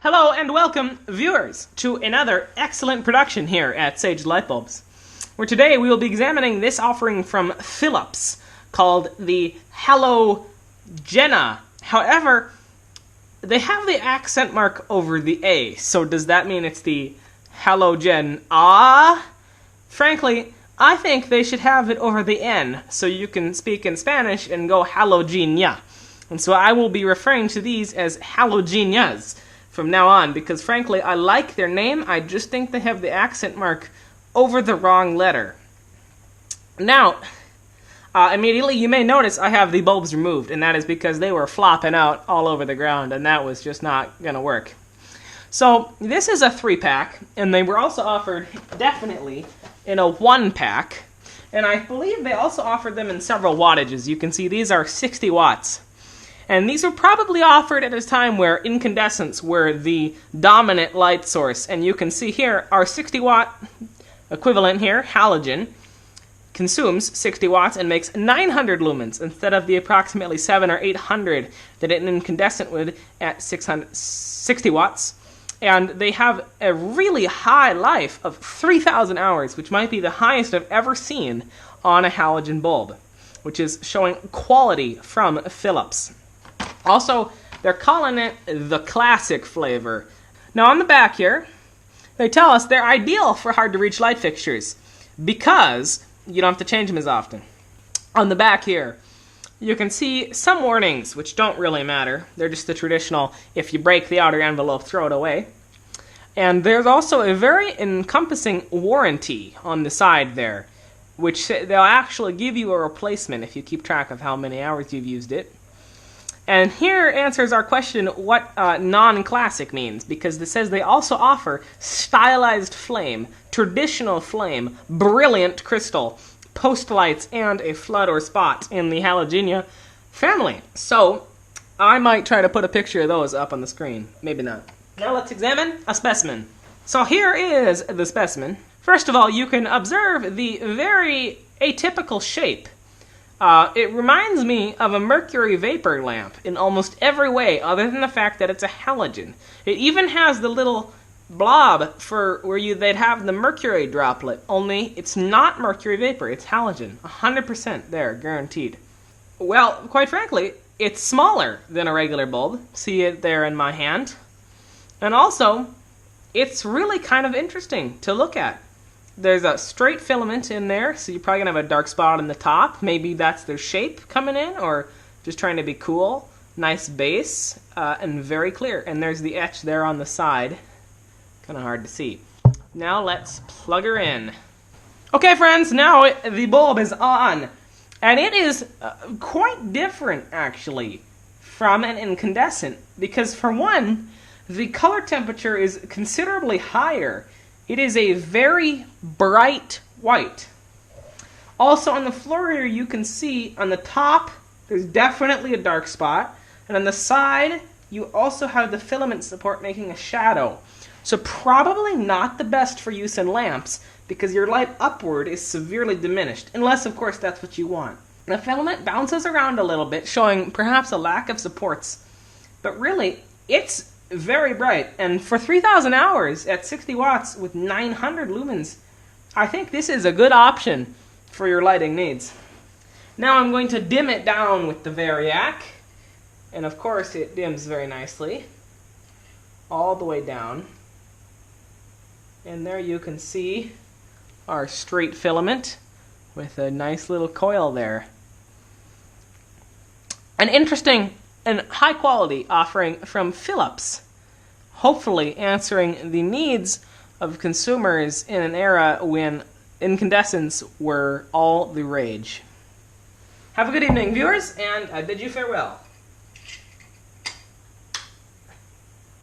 Hello and welcome, viewers, to another excellent production here at Sage Lightbulbs, where today we will be examining this offering from Philips called the Halogena. However, they have the accent mark over the A, so does that mean it's the halogen? Frankly, I think they should have it over the N, so you can speak in Spanish and go halogenia. And so I will be referring to these as halogenas from now on, because frankly, I like their name, I just think they have the accent mark over the wrong letter. Now, immediately you may notice I have the bulbs removed, and that is because they were flopping out all over the ground, and that was just not going to work. So, this is a 3-pack, and they were also offered, definitely, in a 1-pack, and I believe they also offered them in several wattages. You can see these are 60 watts. And these were probably offered at a time where incandescents were the dominant light source. And you can see here, our 60-watt equivalent here, halogen, consumes 60 watts and makes 900 lumens instead of the approximately 700 or 800 that an incandescent would at 60 watts. And they have a really high life of 3,000 hours, which might be the highest I've ever seen on a halogen bulb, which is showing quality from Philips. Also, they're calling it the classic flavor. Now on the back here, they tell us they're ideal for hard-to-reach light fixtures because you don't have to change them as often. On the back here, you can see some warnings, which don't really matter. They're just the traditional, if you break the outer envelope, throw it away. And there's also a very encompassing warranty on the side there, which they'll actually give you a replacement if you keep track of how many hours you've used it. And here answers our question what non-classic means, because it says they also offer stylized flame, traditional flame, brilliant crystal, post lights, and a flood or spot in the Halogena family. So, I might try to put a picture of those up on the screen. Maybe not. Now let's examine a specimen. So here is the specimen. First of all, you can observe the very atypical shape. It reminds me of a mercury vapor lamp in almost every way, other than the fact that it's a halogen. It even has the little blob for where they'd have the mercury droplet, only it's not mercury vapor, it's halogen. 100% there, guaranteed. Well, quite frankly, it's smaller than a regular bulb. See it there in my hand. And also, it's really kind of interesting to look at. There's a straight filament in there, so you're probably going to have a dark spot on the top. Maybe that's their shape coming in, or just trying to be cool. Nice base, and very clear. And there's the etch there on the side. Kind of hard to see. Now let's plug her in. Okay, friends, now the bulb is on. And it is quite different, actually, from an incandescent. Because, for one, the color temperature is considerably higher. It is a very bright white. Also on the floor here you can see on the top there's definitely a dark spot, and on the side you also have the filament support making a shadow. So probably not the best for use in lamps because your light upward is severely diminished, unless of course that's what you want. The filament bounces around a little bit, showing perhaps a lack of supports, but really it's very bright, and for 3,000 hours at 60 watts with 900 lumens, I think this is a good option for your lighting needs. Now I'm going to dim it down with the Variac, and of course it dims very nicely, all the way down. And there you can see our straight filament with a nice little coil there. An interesting and high quality offering from Philips, hopefully answering the needs of consumers in an era when incandescents were all the rage. Have a good evening, viewers, and I bid you farewell.